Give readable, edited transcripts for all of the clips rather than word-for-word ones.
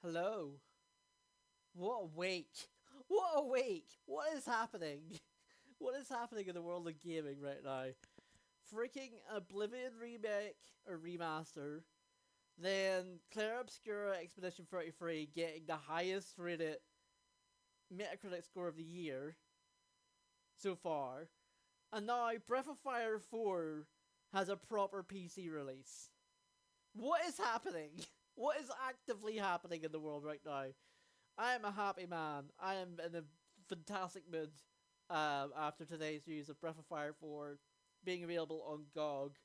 Hello. What a week! What a week! What is happening? What is happening in the world of gaming right now? Freaking Oblivion remake or remaster, then Claire Obscura Expedition 33 getting the highest rated Metacritic score of the year so far, and now Breath of Fire 4 has a proper PC release. What is happening? What is actively happening in the world right now? I am a happy man. I am in a fantastic mood after today's news of Breath of Fire 4 being available on GOG.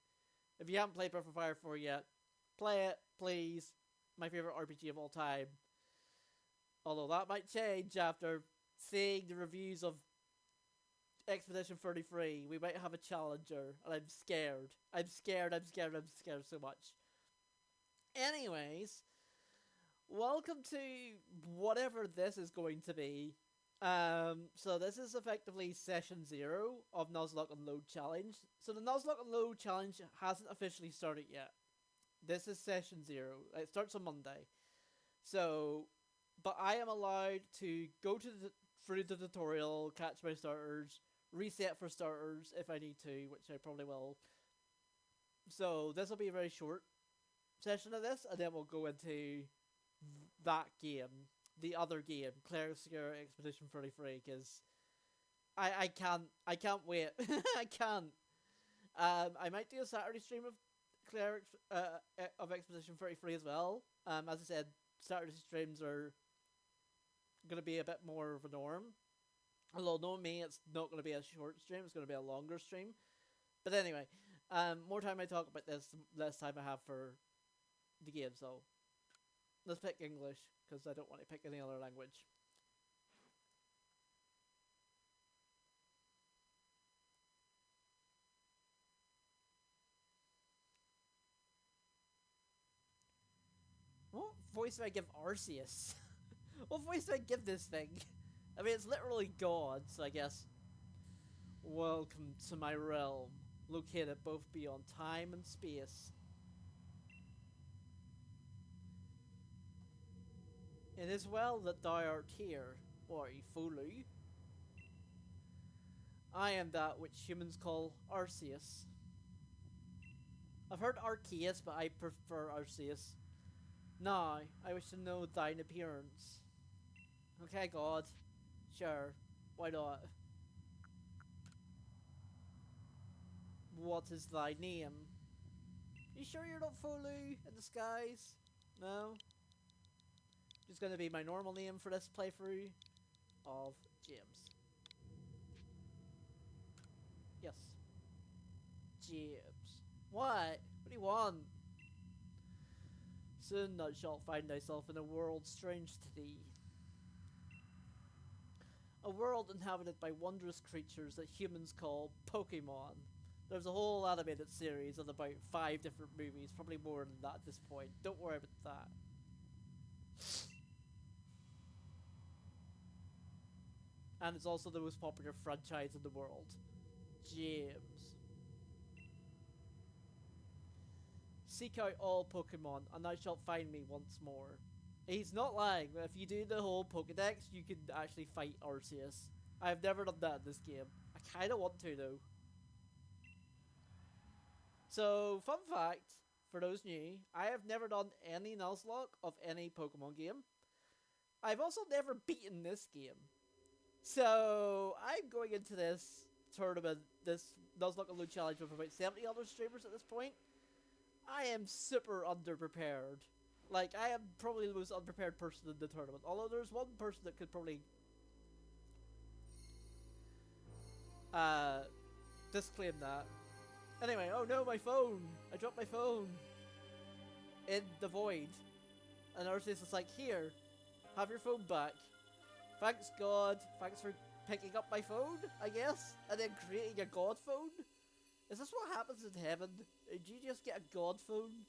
If you haven't played Breath of Fire 4 yet, play it, please. My favourite RPG of all time. Although that might change after seeing the reviews of Expedition 33. We might have a challenger, and I'm scared. I'm scared so much. Anyways, welcome to whatever this is going to be. So this is effectively session 0 of Nuzlocke Unload Challenge. So the Nuzlocke Unload Challenge hasn't officially started yet. This is session 0. It starts on Monday. So, but I am allowed to go through the tutorial, catch my starters, reset for starters if I need to, which I probably will. So this will be a very short session of this, and then we'll go into that game, the other game, Claire Obscura Expedition 33, because I can't wait. I can't. I might do a Saturday stream of Claire of Expedition 33 as well. As I said, Saturday streams are going to be a bit more of a norm. Although, knowing me, it's not going to be a short stream, it's going to be a longer stream. But anyway, more time I talk about this, less time I have for the game, so let's pick English, because I don't want to pick any other language. What voice do I give Arceus? What voice do I give this thing? I mean, it's literally God, so I guess. Welcome to my realm, located both beyond time and space. It is well that thou art here, why, Fulu. I am that which humans call Arceus. I've heard Arceus, but I prefer Arceus. Now, I wish to know thine appearance. Okay, God. Sure. Why not? What is thy name? You sure you're not Fulu in disguise? No? Just gonna be my normal name for this playthrough of James. Yes. James. What? What do you want? Soon thou shalt find thyself in a world strange to thee. A world inhabited by wondrous creatures that humans call Pokemon. There's a whole animated series of about 5 different movies, probably more than that at this point. Don't worry about that. And it's also the most popular franchise in the world. James. Seek out all Pokemon, and thou shalt find me once more. He's not lying. If you do the whole Pokedex, you can actually fight Arceus. I've never done that in this game. I kinda want to, though. So, fun fact, for those new, I have never done any Nuzlocke of any Pokemon game. I've also never beaten this game. So, I'm going into this tournament, this Nuzlocke Alone Challenge with about 70 other streamers at this point. I am super underprepared. Like, I am probably the most unprepared person in the tournament. Although there's one person that could probably disclaim that. Anyway, oh no, my phone! I dropped my phone in the void. And Arceus is like, here, have your phone back. Thanks God, thanks for picking up my phone, I guess, and then creating a god phone? Is this what happens in heaven? Do you just get a god phone?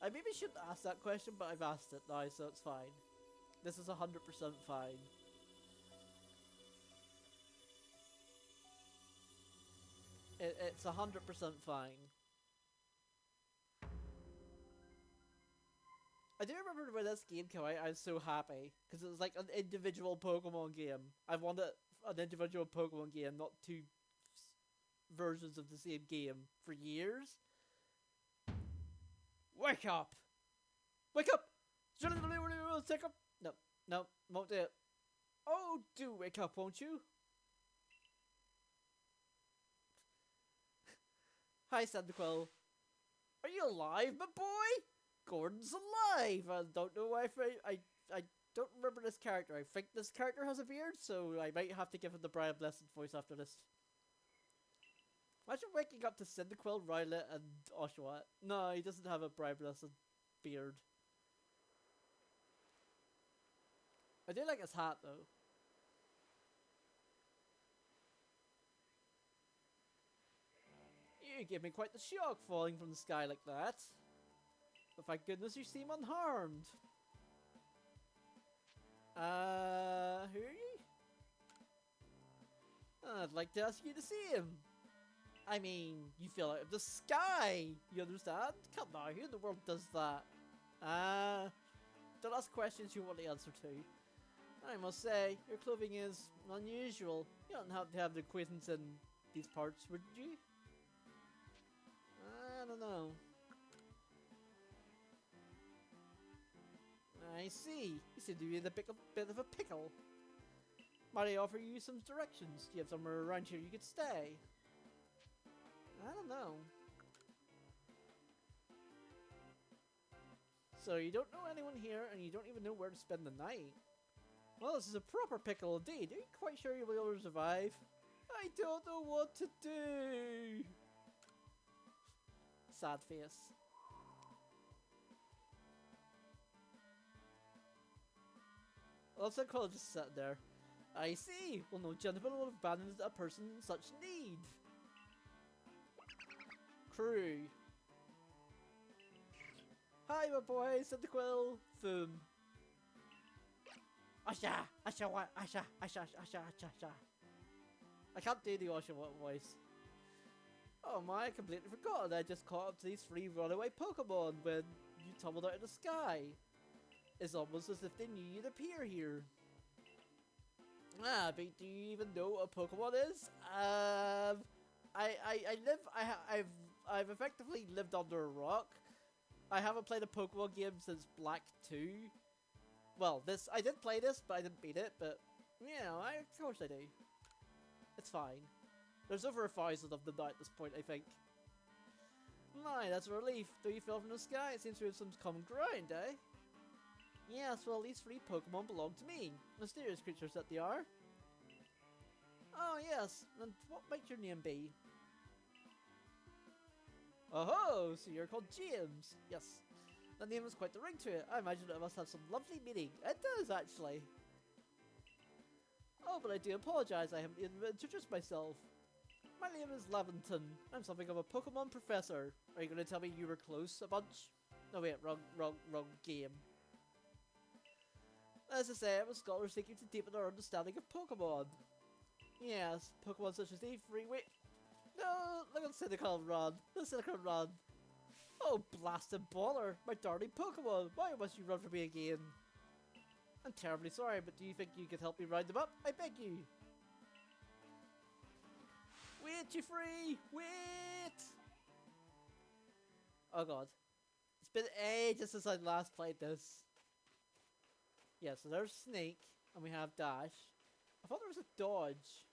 I maybe shouldn't ask that question, but I've asked it now, so it's fine. This is 100% fine. It's 100% fine. I do remember when this game came out, I was so happy. Because it was like an individual Pokemon game. I've wanted an individual Pokemon game, not 2 versions of the same game for years. Wake up! Wake up! Wake up! No, no, won't do it. Oh, do wake up, won't you? Hi, Cyndaquil. Are you alive, my boy? Gordon's alive! I don't know why I don't remember this character. I think this character has a beard, so I might have to give him the Brian Blessed voice after this. Imagine waking up to Cyndaquil, Rowlet, and Oshawott. No, he doesn't have a Brian Blessed beard. I do like his hat, though. You gave me quite the shock falling from the sky like that. But thank goodness you seem unharmed. Who are you? I'd like to ask you to see him. I mean, you fell out of the sky. You understand? Come now, who in the world does that? Don't ask questions you want the answer to. I must say, your clothing is unusual. You don't have to have the acquaintance in these parts, would you? I don't know. I see. You seem to be in a bit of a pickle. Might I offer you some directions? Do you have somewhere around here you could stay? I don't know. So you don't know anyone here, and you don't even know where to spend the night. Well, this is a proper pickle indeed. Are you quite sure you'll be able to survive? I don't know what to do. Sad face. Also, Quill just sat there. I see. Well, no gentleman will abandon a person in such need. Crew. Hi, my boy, Cyndaquil. Boom. Asha! Asha what? Asha! Asha! Asha! Asha! Asha! I can't do the Oshawott voice. Oh my, I completely forgot that I just caught up to these 3 runaway Pokemon when you tumbled out of the sky. It's almost as if they knew you'd appear here. Ah, but do you even know what a Pokemon is? I've effectively lived under a rock. I haven't played a Pokemon game since Black 2. Well, I did play this, but I didn't beat it, but, you know, of course I do. It's fine. There's over 1,000 of them now at this point, I think. My, that's a relief. Though you fell from the sky, it seems we have some common ground, eh? Yes, well, these 3 Pokemon belong to me. Mysterious creatures that they are. Oh, yes. And what might your name be? Oh, so you're called James. Yes. That name has quite the ring to it. I imagine it must have some lovely meaning. It does, actually. Oh, but I do apologize. I haven't even introduced myself. My name is Levinton. I'm something of a Pokemon professor. Are you going to tell me you were close a bunch? No, wait. Wrong game. As I say, I'm a scholar seeking to deepen our understanding of Pokemon. Yes, Pokemon such as these freeway. No, look at Cynical Run. The Cynical Run. Oh, blasted baller. My darling Pokemon. Why must you run from me again? I'm terribly sorry, but do you think you could help me round them up? I beg you. Wait, you free! Wait! Oh god. It's been ages since I last played this. Yeah, so there's Snake, and we have Dash. I thought there was a dodge.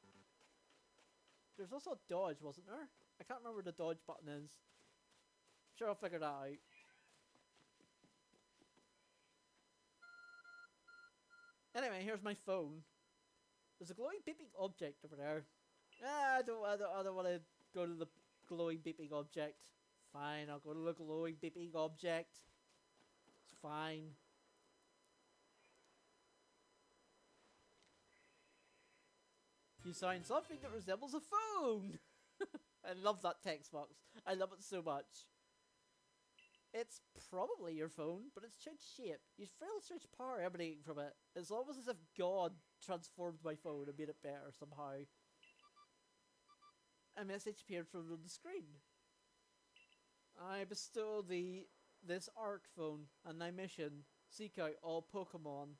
There's also a dodge, wasn't there? I can't remember where the dodge button is. Sure, I'll figure that out. Anyway, here's my phone. There's a glowing beeping object over there. Ah, I don't want to go to the glowing beeping object. Fine, I'll go to the glowing beeping object. It's fine. You signed something that resembles a phone! I love that text box. I love it so much. It's probably your phone, but it's changed shape. You feel strange power emanating from it. It's almost as if God transformed my phone and made it better somehow. A message appeared from the screen. I bestow thee this Arc phone and thy mission. Seek out all Pokemon.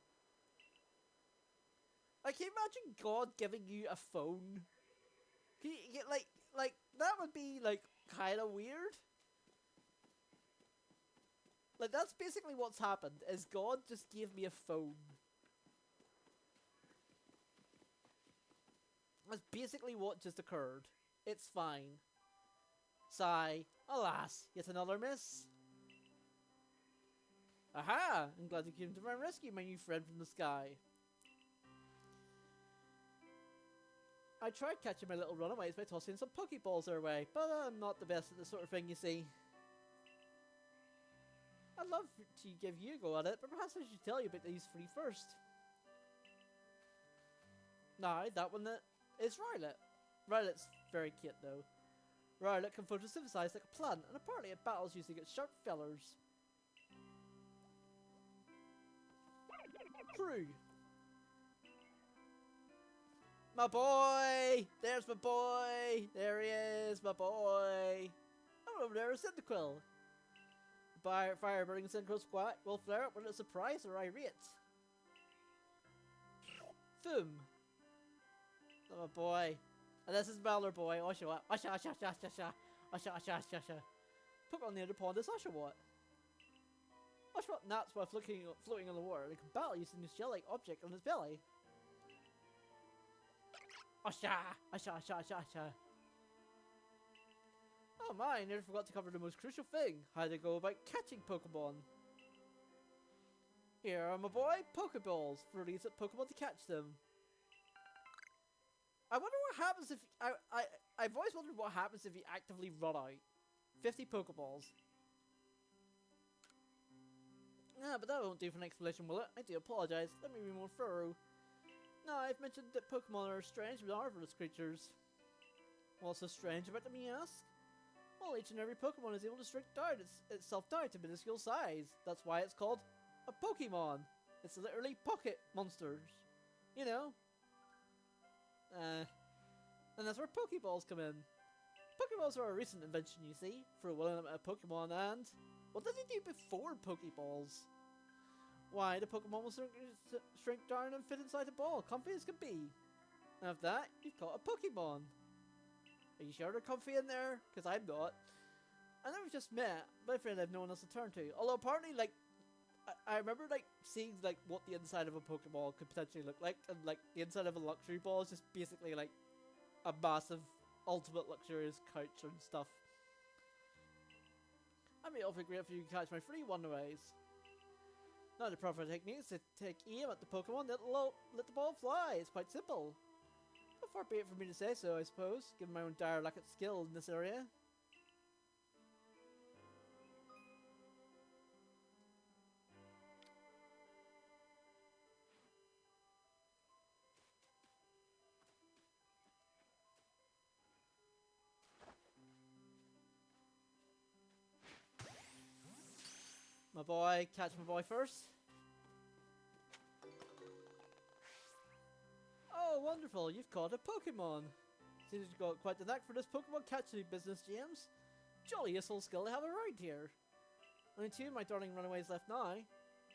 Like, can you imagine God giving you a phone? Can you, like, that would be, like, kind of weird. Like, that's basically what's happened, is God just gave me a phone. That's basically what just occurred. It's fine. Sigh. Alas, yet another miss. Aha! I'm glad you came to my rescue, my new friend from the sky. I tried catching my little runaways by tossing some Pokeballs their way, but I'm not the best at this sort of thing, you see. I'd love to give you a go at it, but perhaps I should tell you about these 3 first. Now, that one is Rowlet. Rowlet's very cute though. Rowlet can photosynthesize like a plant, and apparently it battles using its sharp feathers. True. My boy! There's my boy! There he is, my boy! Oh, over there is Cyndaquil. Fire burning Cyndaquil squat will flare up when it's surprised or irate. Thum. Oh, my boy. And this is Mallor boy. Oshawott. Osha. Pokemon near the pond is Oshawott. Oshawott naps while floating on the water. It can battle using this shell-like object on its belly. Osha. Oh my, I nearly forgot to cover the most crucial thing. How to go about catching Pokemon. Here are my boy, Pokeballs. For release at Pokemon to catch them. I wonder what happens if... I've always wondered what happens if you actively run out. 50 Pokeballs. Ah, but that won't do for an explanation, will it? I do apologise. Let me be more thorough. Now, I've mentioned that Pokemon are strange but marvelous creatures. What's so strange about them, you ask? Well, each and every Pokemon is able to shrink down itself down to minuscule size. That's why it's called a Pokemon. It's literally pocket monsters. You know? And that's where Pokeballs come in. Pokeballs are a recent invention, you see, for a limited Pokemon, and what did they do before Pokeballs? Why, the Pokemon will shrink down and fit inside the ball, comfy as can be. And after that, you've caught a Pokemon. Are you sure they're comfy in there? Because I'm not. I never just met, but I'm afraid I have no one else to turn to. Although apparently, like, I remember, like, seeing, like, what the inside of a Pokeball could potentially look like. And, like, the inside of a luxury ball is just basically, like, a massive, ultimate luxurious couch and stuff. I'd be awfully grateful if you can catch my free Wonderways. Now the proper technique is to take aim at the Pokemon, let the ball fly. It's quite simple. How far be it for me to say so, I suppose, given my own dire lack of skill in this area. My boy, catch my boy first. Oh, wonderful, you've caught a Pokemon. Seems you've got quite the knack for this Pokemon catching business, James. Jolly useful skill to have around here. Only two of my darling runaways left now.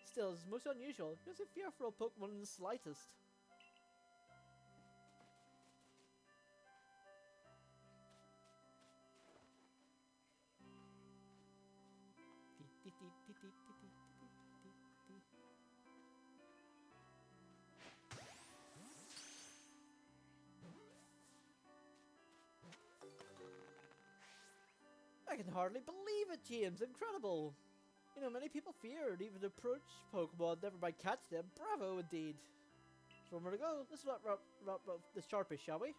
Still, it's most unusual. He doesn't fear for a Pokemon in the slightest. I can hardly believe it, James. Incredible. You know, many people feared even to approach Pokemon, never mind catch them. Bravo, indeed. So where to go? Let's wrap up this Sharpish, shall we?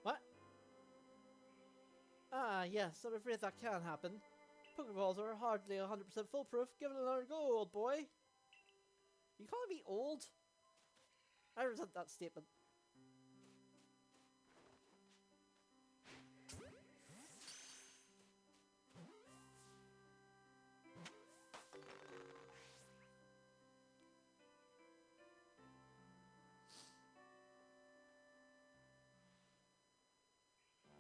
What? Ah, yes, I'm afraid that can happen. Pokeballs are hardly 100% foolproof. Give it another go, old boy. You calling me old? I resent that statement.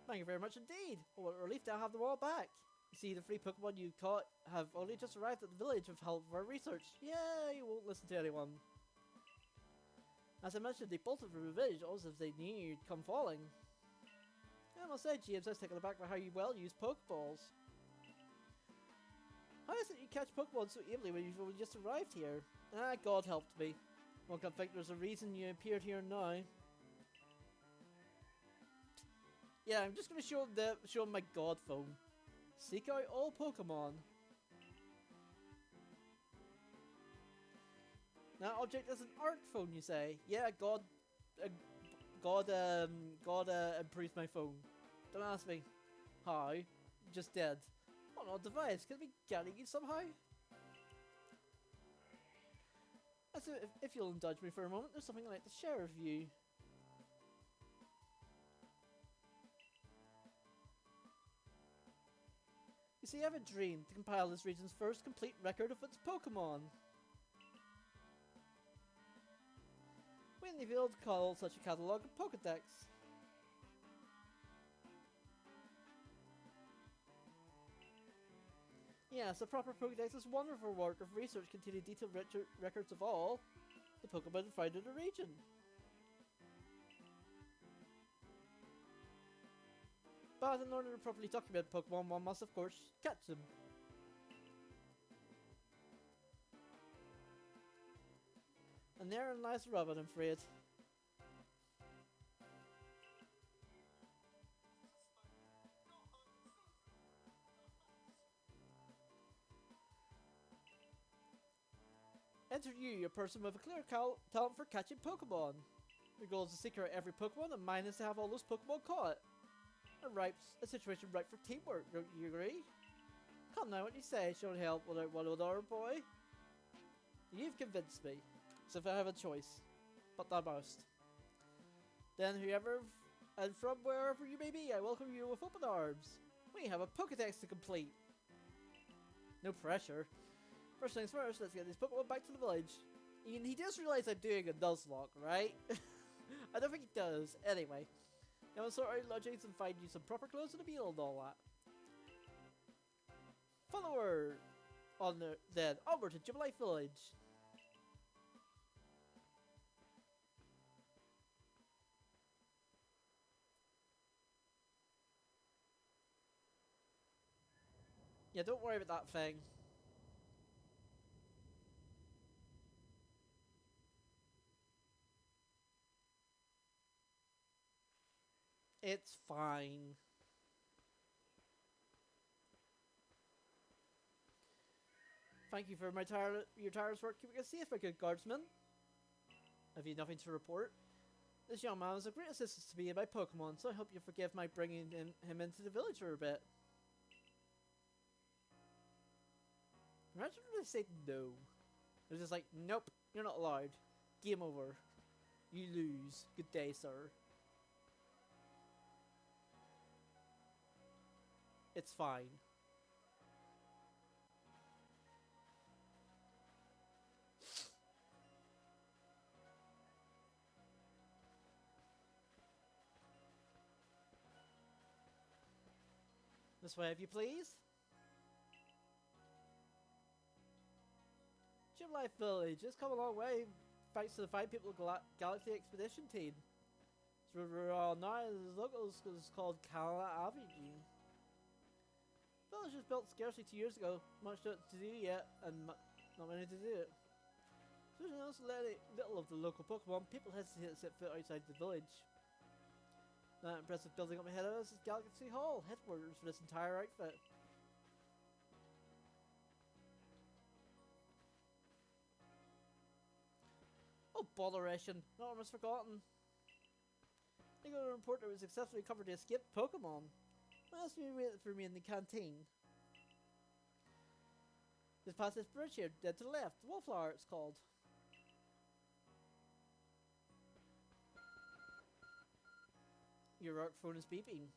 Thank you very much indeed. What a relief to have them all back. You see, the free Pokemon you caught have only just arrived at the village with help of our research. Yeah, you won't listen to anyone. As I mentioned, they bolted from the village almost as if they knew you'd come falling. I must say, James, I was taken aback by how you well use Pokeballs. How is it you catch Pokemon so ably when you've only just arrived here? Ah, God helped me. One can think there's a reason you appeared here now. Yeah, I'm just gonna show him my God phone. Seek out all Pokemon. That object is an art phone, you say? Yeah, God improved my phone. Don't ask me how. Just dead. What an odd device. Could it be getting you somehow? So if you'll indulge me for a moment, there's something I'd like to share with you. You see, I have a dream to compile this region's first complete record of its Pokemon. We may be able to call such a catalogue a Pokedex. Yes, a proper Pokedex is a wonderful work of research containing detailed records of all the Pokemon found in the region. But in order to properly document Pokemon, one must of course catch them. And therein lies the rub, I'm afraid. Enter you, a person with a clear talent for catching Pokemon. Your goal is to seek out every Pokemon, and mine is to have all those Pokemon caught. A situation ripe for teamwork, don't you agree? Come now, what you say, should help without one other boy. You've convinced me, so if I have a choice, but the most. Then whoever, and from wherever you may be, I welcome you with open arms. We have a Pokedex to complete. No pressure. First things first, let's get these Pokemon back to the village. And he does realize I'm doing a Nuzlocke, right? I don't think he does. Anyway. Now I'll sort out lodgings and find you some proper clothes and a meal and all that. Follow her on then onward to Jubilee Village. Yeah, don't worry about that thing. It's fine. Thank you for your tireless work keeping us safe, my good guardsman. Have you nothing to report? This young man was a great assistance to me and my Pokemon, so I hope you forgive my bringing him into the village for a bit. Imagine if they said no. They're just like, nope, you're not allowed. Game over. You lose. Good day, sir. It's fine. This way, if you please. Jubilee Village has come a long way thanks to the fine people of Galaxy Expedition Team. So we're all now the locals is called Kala Avenue. The village was built scarcely 2 years ago, much to do yet, and not many to do it. So there's also little of the local Pokemon, people hesitate to set foot outside the village. That impressive building up ahead of us is Galaxy Hall, headquarters for this entire outfit. Oh, botheration. Not almost forgotten. I got a report that we successfully covered the escaped Pokemon. What else do you wait for me in the canteen? Just past this bridge here, dead to the left. Wallflower, it's called. Your arc phone is beeping.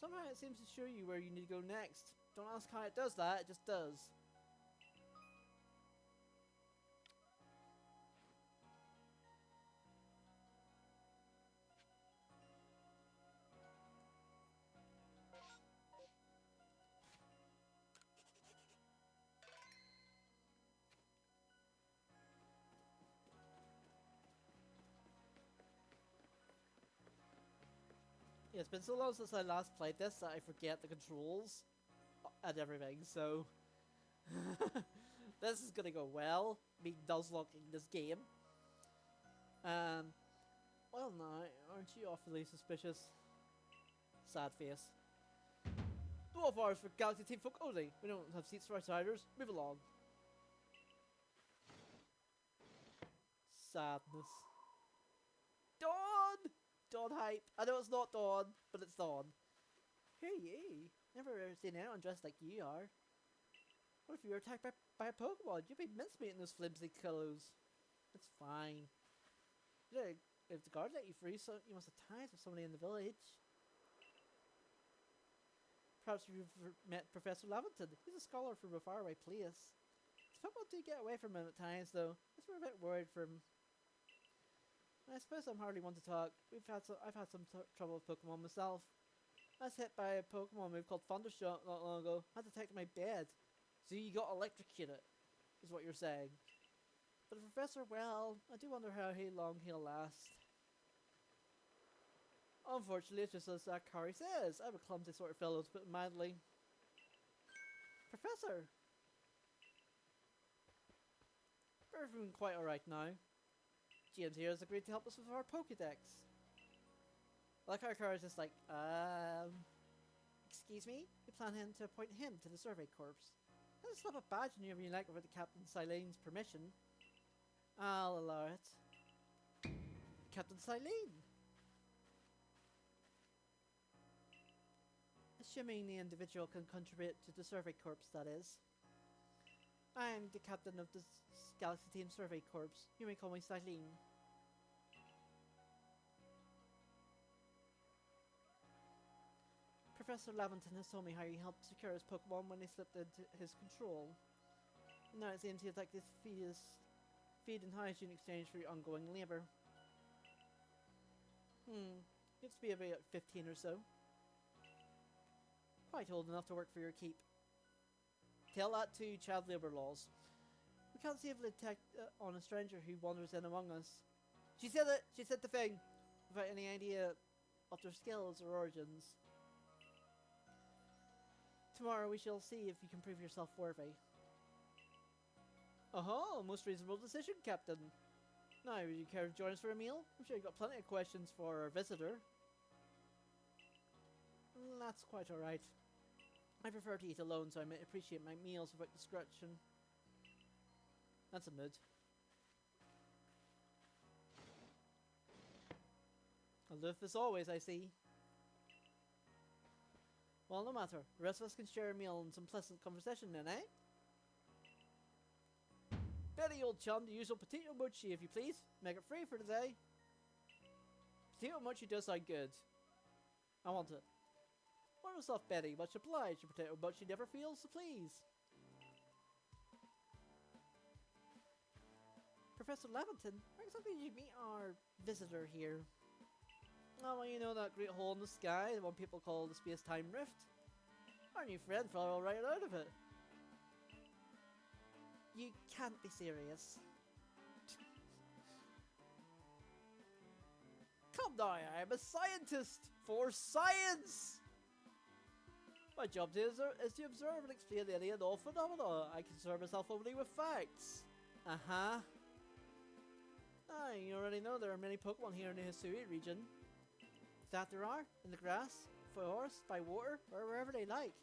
Somehow it seems to show you where you need to go next. Don't ask how it does that, it just does. Yeah, it's been so long since I last played this that I forget the controls and everything, so this is gonna go well, me Nuzlocking this game. Well now, aren't you awfully suspicious? Sad face. Dwarf hours for Galaxy Team folk only. We don't have seats for outsiders. Move along. Sadness. Dawn! Dawn hype. I know it's not Dawn, but it's Dawn. Hey you. Never seen anyone dressed like you are. What if you were attacked by a Pokemon? You'd be mincemeat in those flimsy clothes. It's fine. You know, if the guard let you free, so you must have ties with somebody in the village. Perhaps you've met Professor Lavington. He's a scholar from a faraway place. His Pokemon do get away from him at times, though. We're a bit worried for him. I suppose I'm hardly one to talk. I've had some trouble with Pokemon myself. I was hit by a Pokemon move called Thundershock not long ago. I had to take to my bed. So you got electrocuted, is what you're saying. But the Professor, well, I do wonder how long he'll last. Unfortunately, it's just as Kari says. I'm a clumsy sort of fellow, to put it mildly. Professor! Everything quite alright now. James here has agreed to help us with our Pokédex. Like our car is just like, excuse me? We plan to appoint him to the Survey Corps. I'll slap a badge on you if you like without the Captain Silene's permission. I'll allow it. Captain Silene! Assuming the individual can contribute to the Survey Corps, that is. I'm the captain of the Galaxy Team Survey Corps. You may call me Silene. Professor Laventon has told me how he helped secure his Pokemon when they slipped into his control. And now it seems he'd like this feed and hygiene in exchange for your ongoing labour. Gets to be about 15 or so. Quite old enough to work for your keep. Tell that to child labour laws. We can't safely attack on a stranger who wanders in among us. She said it! She said the thing! Without any idea of their skills or origins. Tomorrow we shall see if you can prove yourself worthy. Most reasonable decision, Captain. Now, would you care to join us for a meal? I'm sure you've got plenty of questions for our visitor. That's quite alright. I prefer to eat alone, so I might appreciate my meals without distraction. That's a mood. Aloof as always, I see. Well, no matter. The rest of us can share a meal and some pleasant conversation then, eh? Betty, old chum, the usual potato mochi, if you please. Make it free for today. Potato mochi does sound good. I want it. Order yourself, Betty. Much obliged. Your potato mochi never fails to please. Professor Laventon, where exactly did you meet our visitor here? Oh, well, you know that great hole in the sky, the one people call the space-time rift? Our new friend fell all right out of it. You can't be serious. Come now, I'm a scientist! For science! My job is to observe and explain any and all phenomena. I concern myself only with facts. Uh-huh. You already know there are many Pokemon here in the Hisui region. That there are, in the grass, forest, by water, or wherever they like.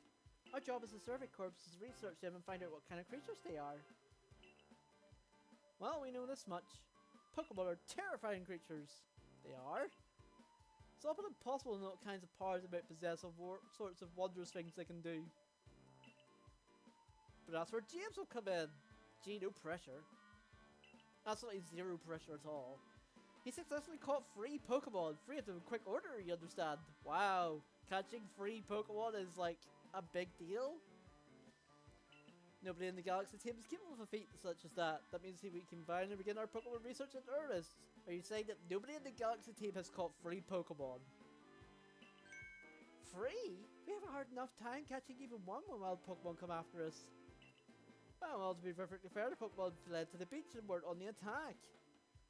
Our job as a survey corps is to research them and find out what kind of creatures they are. Well, we know this much. Pokemon are terrifying creatures. They are. It's often impossible to know what kinds of powers they might possess or what sorts of wondrous things they can do. But that's where James will come in. Gee, no pressure. Absolutely zero pressure at all. He successfully caught 3 Pokemon, 3 of them in quick order, you understand? Wow, catching 3 Pokemon is like a big deal. Nobody in the Galaxy team is capable of a feat such as that. That means we can finally begin our Pokemon research in earnest. Are you saying that nobody in the Galaxy team has caught 3 Pokemon? 3? We have a hard enough time catching even one when wild Pokemon come after us. Well, to be perfectly fair, the Pokemon fled to the beach and weren't on the attack.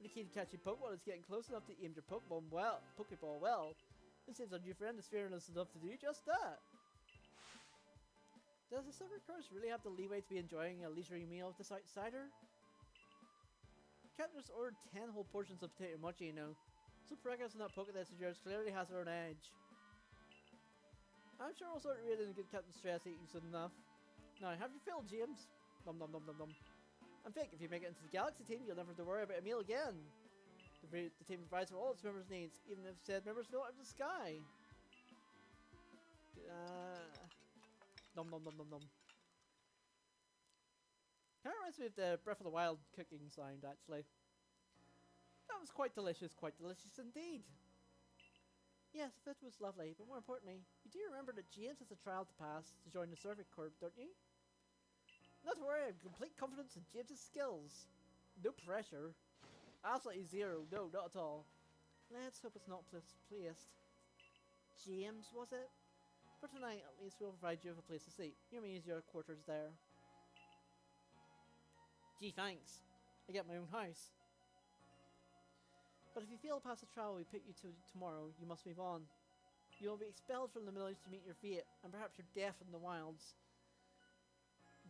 The key to catching Pokemon is getting close enough to aim your Pokeball well. It seems our new friend is fearless enough to do just that. Does the Silver Curse really have the leeway to be enjoying a leisurely meal with this outsider? Captain just ordered 10 whole portions of potato mochi, you know. So progress in that Pokédex of yours clearly has her own edge. I'm sure we'll sort of read in a good Captain Stress eating soon enough. Now, have you filled, James? Nom nom nom nom nom. And think, if you make it into the Galaxy team, you'll never have to worry about a meal again. The team provides for all its members' needs, even if said members fell out of the sky. Nom nom nom nom nom. Kind of reminds me of the Breath of the Wild cooking sound, actually. That was quite delicious indeed. Yes, the food was lovely, but more importantly, you do remember that James has a trial to pass to join the Survey Corps, don't you? Not to worry, I have complete confidence in James's skills. No pressure. Absolutely zero, no, not at all. Let's hope it's not placed. James, was it? For tonight, at least we'll provide you with a place to sleep. You may use your quarters there. Gee, thanks. I get my own house. But if you fail past the trial we put you to tomorrow, you must move on. You will be expelled from the village to meet your fate, and perhaps you're deaf in the wilds.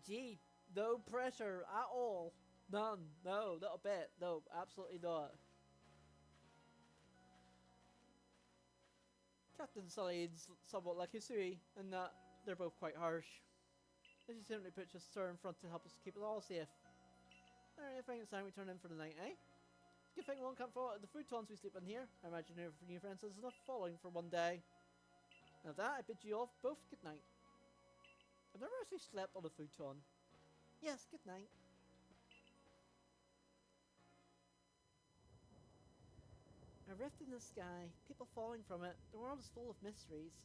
Gee, no pressure at all. None. No, not a bit. No, absolutely not. Captain Sully's somewhat like Hisui, in that they're both quite harsh. This is simply puts us sir in front to help us keep it all safe. Alright, I think it's time we turn in for the night, eh? Good thing one can't fall out of the futons we sleep in here. I imagine your new friends has enough falling for one day. And with that, I bid you all both good night. I've never actually slept on a futon. Yes, good night. A rift in the sky, people falling from it, the world is full of mysteries.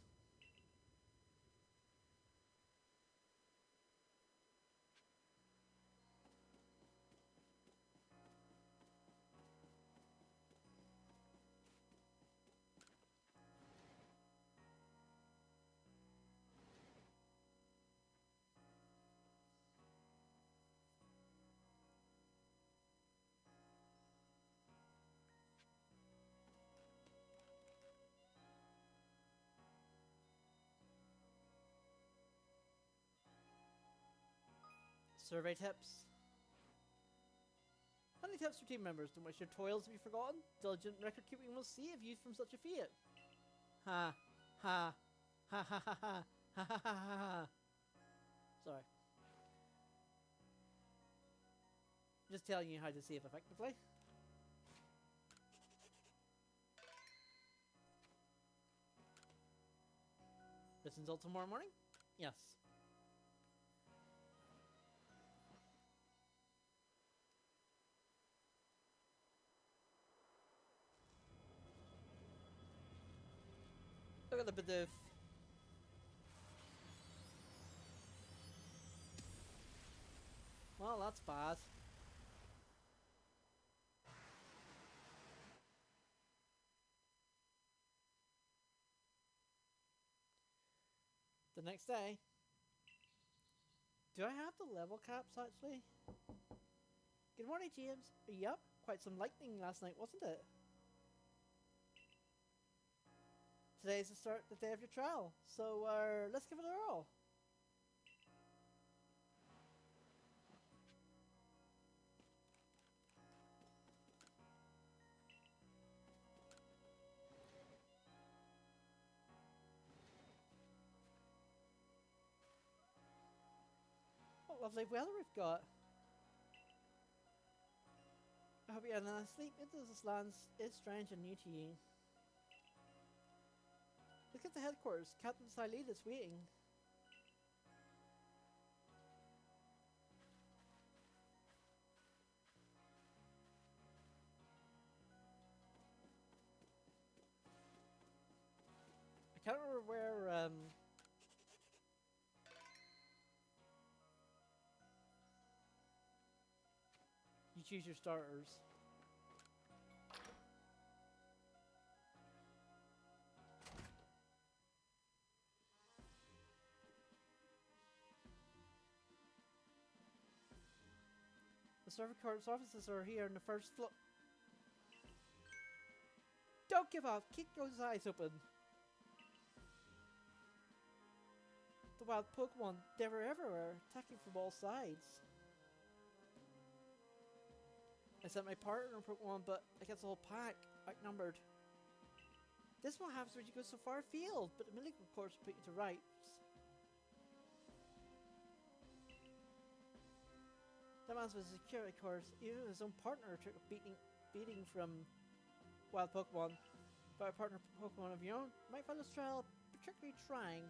Survey tips. Any tips for team members? Don't wish your toils to be forgotten. Diligent record keeping will save you from such a fate. Ha. Ha. Ha ha ha ha. Ha ha ha ha. Sorry. Just telling you how to save effectively. Listen until tomorrow morning? Yes. Look at the Bidoof. Well, that's bad. The next day. Do I have the level caps actually? Good morning, James. Yup, quite some lightning last night, wasn't it? Today's the day of your trial, so let's give it a whirl. What lovely weather we've got. I hope you had a nice sleep. This land is strange and new to you. Look at the headquarters. Captain Silene is waiting. I can't remember where you choose your starters. The server corps offices are here on the first floor. Don't give up! Keep those eyes open! The wild Pokemon, they were everywhere, attacking from all sides. I sent my partner Pokemon, but against the whole pack, outnumbered. This is what happens when you go so far afield, but the Milligan Corps put you to rights. That man's was a security course. Even his own partner took a beating from wild Pokemon. But a partner Pokemon of your own might find this trial particularly trying.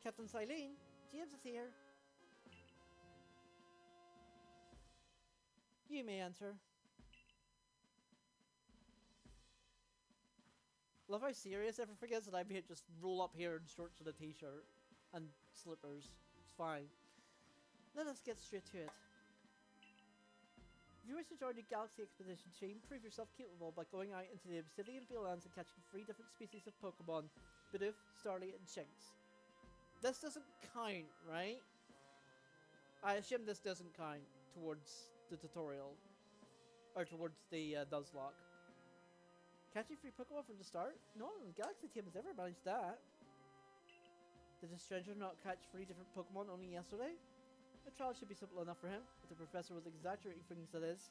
Captain Silene, James is here. You may enter. Love how serious everyone forgets that I'm here. Just roll up here in shorts and a t-shirt and slippers. It's fine. Let us get straight to it. If you wish to join the Galaxy Expedition team, prove yourself capable by going out into the Obsidian Biolands and catching 3 different species of Pokemon: Bidoof, Starly, and Shinx. This doesn't count, right? I assume this doesn't count towards the tutorial. Or towards the Nuzlocke. Catching 3 Pokemon from the start? No one in the Galaxy team has ever managed that. Did the stranger not catch 3 different Pokemon only yesterday? The trial should be simple enough for him, if the professor was exaggerating things, that is.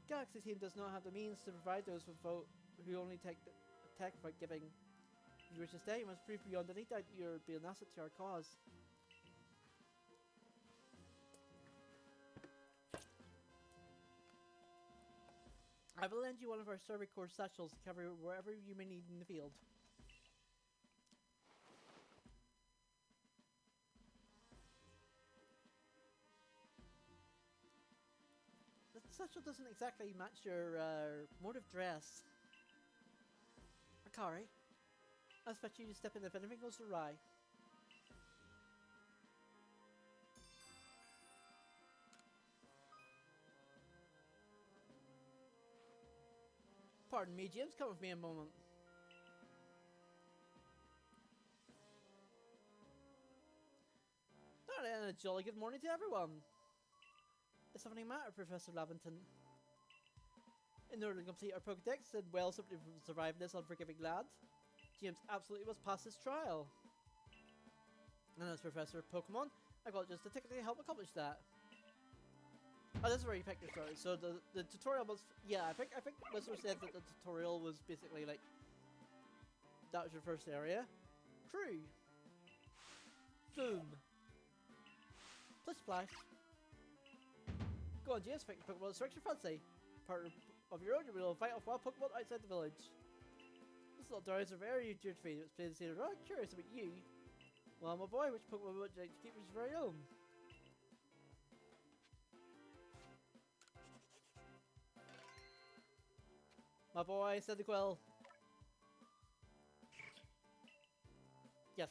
Galaxy team does not have the means to provide those who only take without giving. If you wish to stay, you must prove beyond any doubt you'll be an asset to our cause. I will lend you one of our survey corps satchels to cover wherever you may need in the field. The satchel doesn't exactly match your mode of dress. Akari, I expect you to step in if anything goes awry. Pardon me, James, come with me a moment. Alright, and a jolly good morning to everyone. Is something matter, Professor Lavington? In order to complete our Pokedex and well simply survive this unforgiving lad, James absolutely must pass his trial. And as Professor of Pokemon, I got just a ticket to help accomplish that. Oh, this is where you pick your story. So the tutorial was, yeah, I think Whisper said that the tutorial was basically like, that was your first area. Crew. Boom. Plus splash. Go on, Jace, pick your Pokemon that strikes your fancy. Part of your own, you will fight off wild Pokemon outside the village. This little diary is a very dear to me. It's played the scene. I'm curious about you. Well, my boy, which Pokemon would you like to keep as your very own? My boy, Cyndaquil. Yes.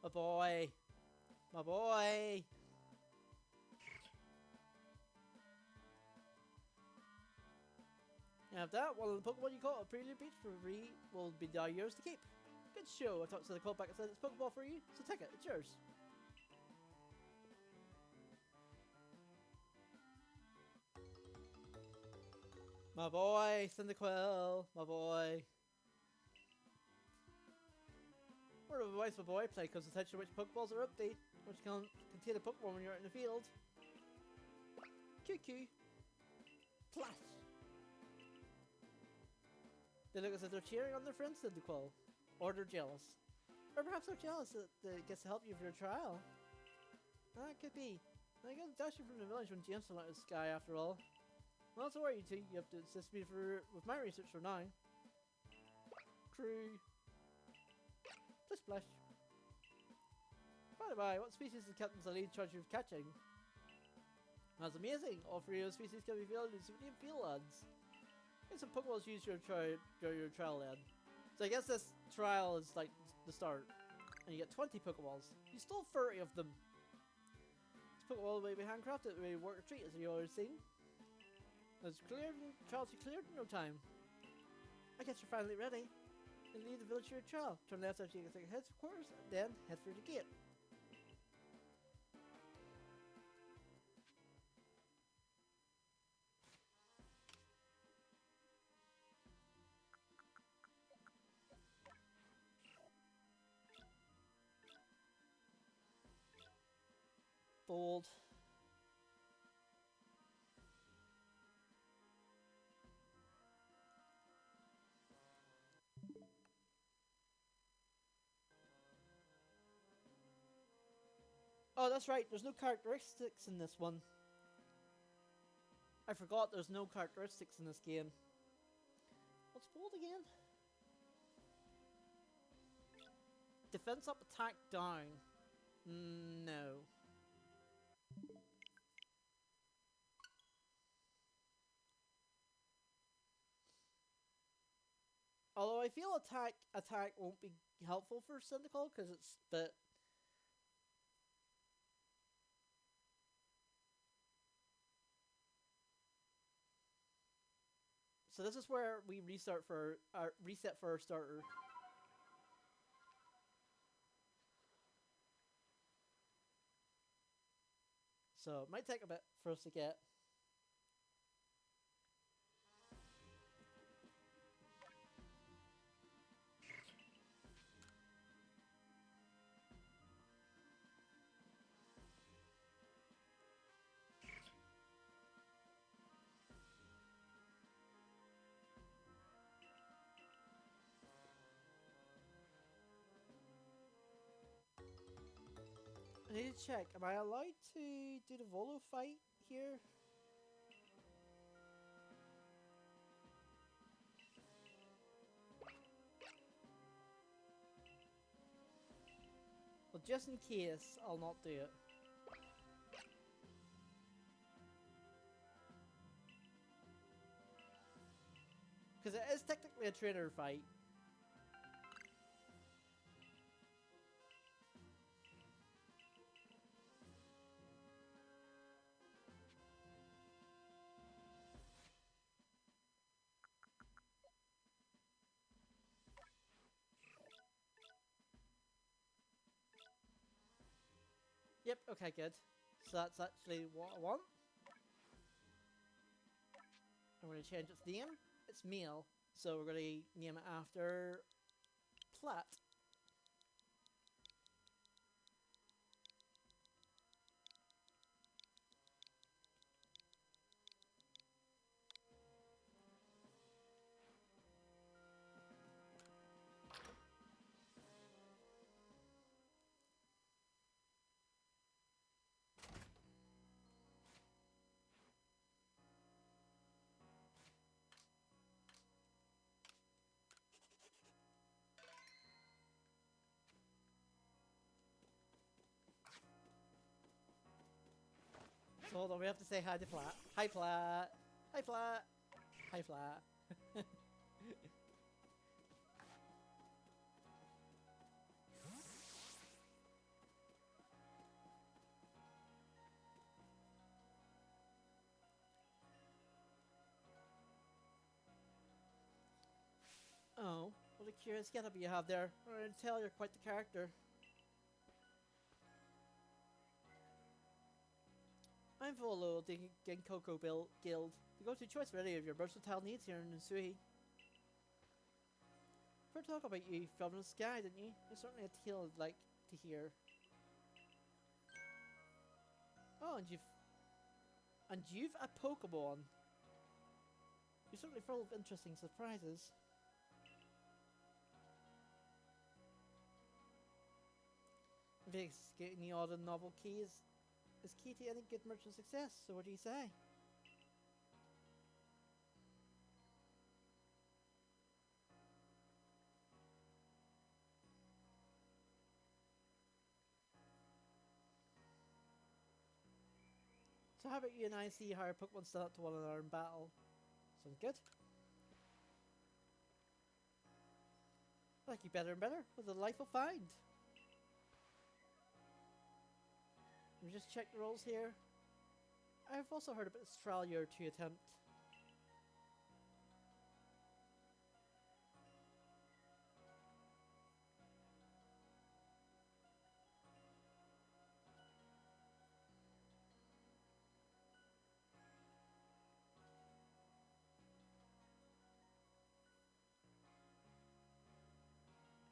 My boy. My boy. And after that, one of the Pokemon you caught at Prelude Beach for free will be yours to keep. Good show. I talked to the call back and said it's Pokeball for you, so take it. It's yours. My boy, Cyndaquil. My boy. What advice, my boy? Play close attention to which Pokeballs are empty, which can contain a Pokemon when you're out in the field. QQ. Flash. They look as if they're cheering on their friend Cyndaquil. Or they're jealous. Or perhaps they're jealous that it gets to help you for your trial. That could be. I got dashing from the village when James fell out of the sky after all. Well, not to worry, you two. You have to assist me with my research for now. Crew. Splish splash. By the way, what species is Captain Salid charged with catching? That's amazing. All three of those species can be found in 17 field lands. Get some Pokeballs used during your trial then. So I guess this trial is like the start. And you get 20 Pokeballs. You stole 30 of them. This Pokeball may be handcrafted, it may work a treat as you already seen. It's cleared, trials are cleared in no time. I guess you're finally ready. And leave the village for your trial. Turn left after you get to headquarters, and then head through the gate. Bold. Oh, that's right. There's no characteristics in this one. I forgot there's no characteristics in this game. What's bold again? Defense up, attack down. No. Although I feel attack won't be helpful for Cyndaquil because it's the. So this is where we reset for our starter. So it might take a bit for us to get. I need to check. Am I allowed to do the Volo fight here? Well, just in case, I'll not do it. Because it is technically a trainer fight. Yep, okay, good. So that's actually what I want. I'm going to change its name. It's male, so we're going to name it after Plat. So hold on, we have to say hi to Flat. Hi Flat! Hi Flat! Hi Flat. Oh, what a curious getup you have there. I can tell you're quite the character. I'm Volo, the Genkoko Guild. The go-to choice for any of your versatile needs here in Nuzlocke. For talk about you, you fell from the sky, didn't you? It's certainly a tale I'd like to hear. Oh, and you've a Pokemon. You're certainly full of interesting surprises. Investigating the odd and novel keys is key to any good merchant success, so what do you say? So how about you and I see how our Pokemon stand up to one another in battle? Sounds good. I like you better and better with a delightful find. Let me just check the rolls here. I've also heard about this trial year 2 attempt.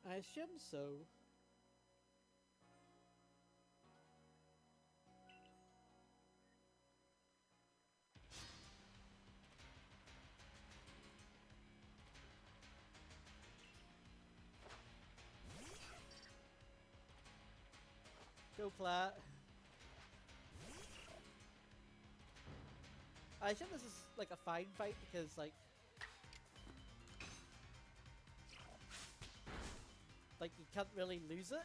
I assume so. Go flat. I assume this is like a fine fight because like you can't really lose it.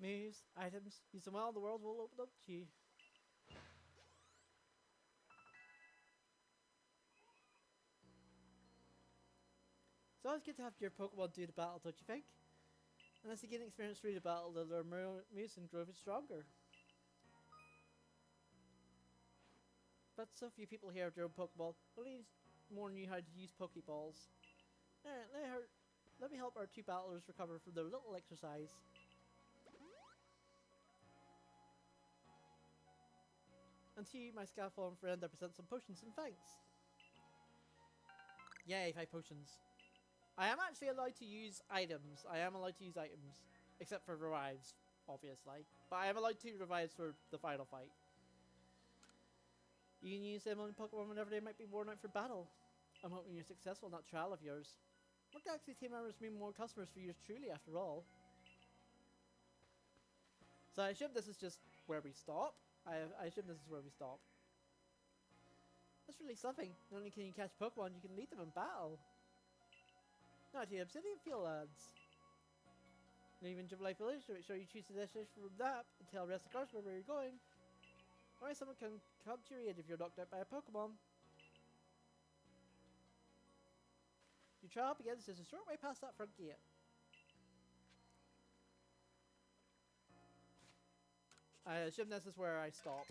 Moves, items, use them well, the world will open up to you. It's always good to have your Pokemon do the battle, don't you think? And as you gain experience through the battle, they'll learn more moves and grow even stronger. But so few people here have their own Pokeball. Only more knew how to use Pokeballs. Alright, let me help our two battlers recover from their little exercise. And to you, my Scaffold friend, I present some potions and thanks. Yay, 5 potions. I am actually allowed to use items. I am allowed to use items. Except for revives, obviously. But I am allowed to revives for the final fight. You can use them on Pokemon whenever they might be worn out for battle. I'm hoping you're successful in that trial of yours. What Galaxy team members mean more customers for yours truly, after all. So I assume this is just where we stop. I assume this is where we stop. That's really something. Not only can you catch Pokemon, you can lead them in battle. Now to the Obsidian Field, lads. Leaving Jubilee Village, so make sure you choose the destination from that and tell the rest of the cars where you're going. Or someone can come to your aid if you're knocked out by a Pokemon. Your trial begins just a short way past that front gate. I assume this is where I stop.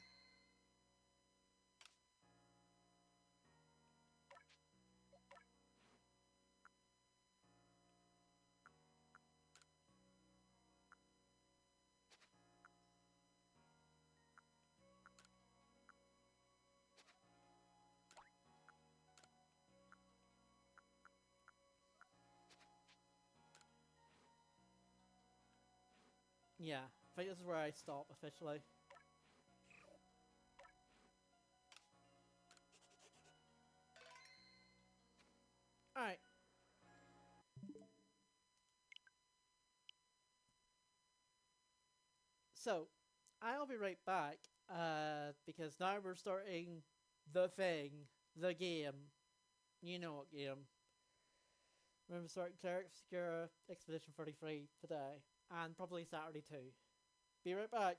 Yeah, I think this is where I stop officially. Alright. So, I'll be right back, because now we're starting the thing, the game. You know what game. We're starting Cleric Obscura Expedition 33 today, and probably Saturday too. Be right back.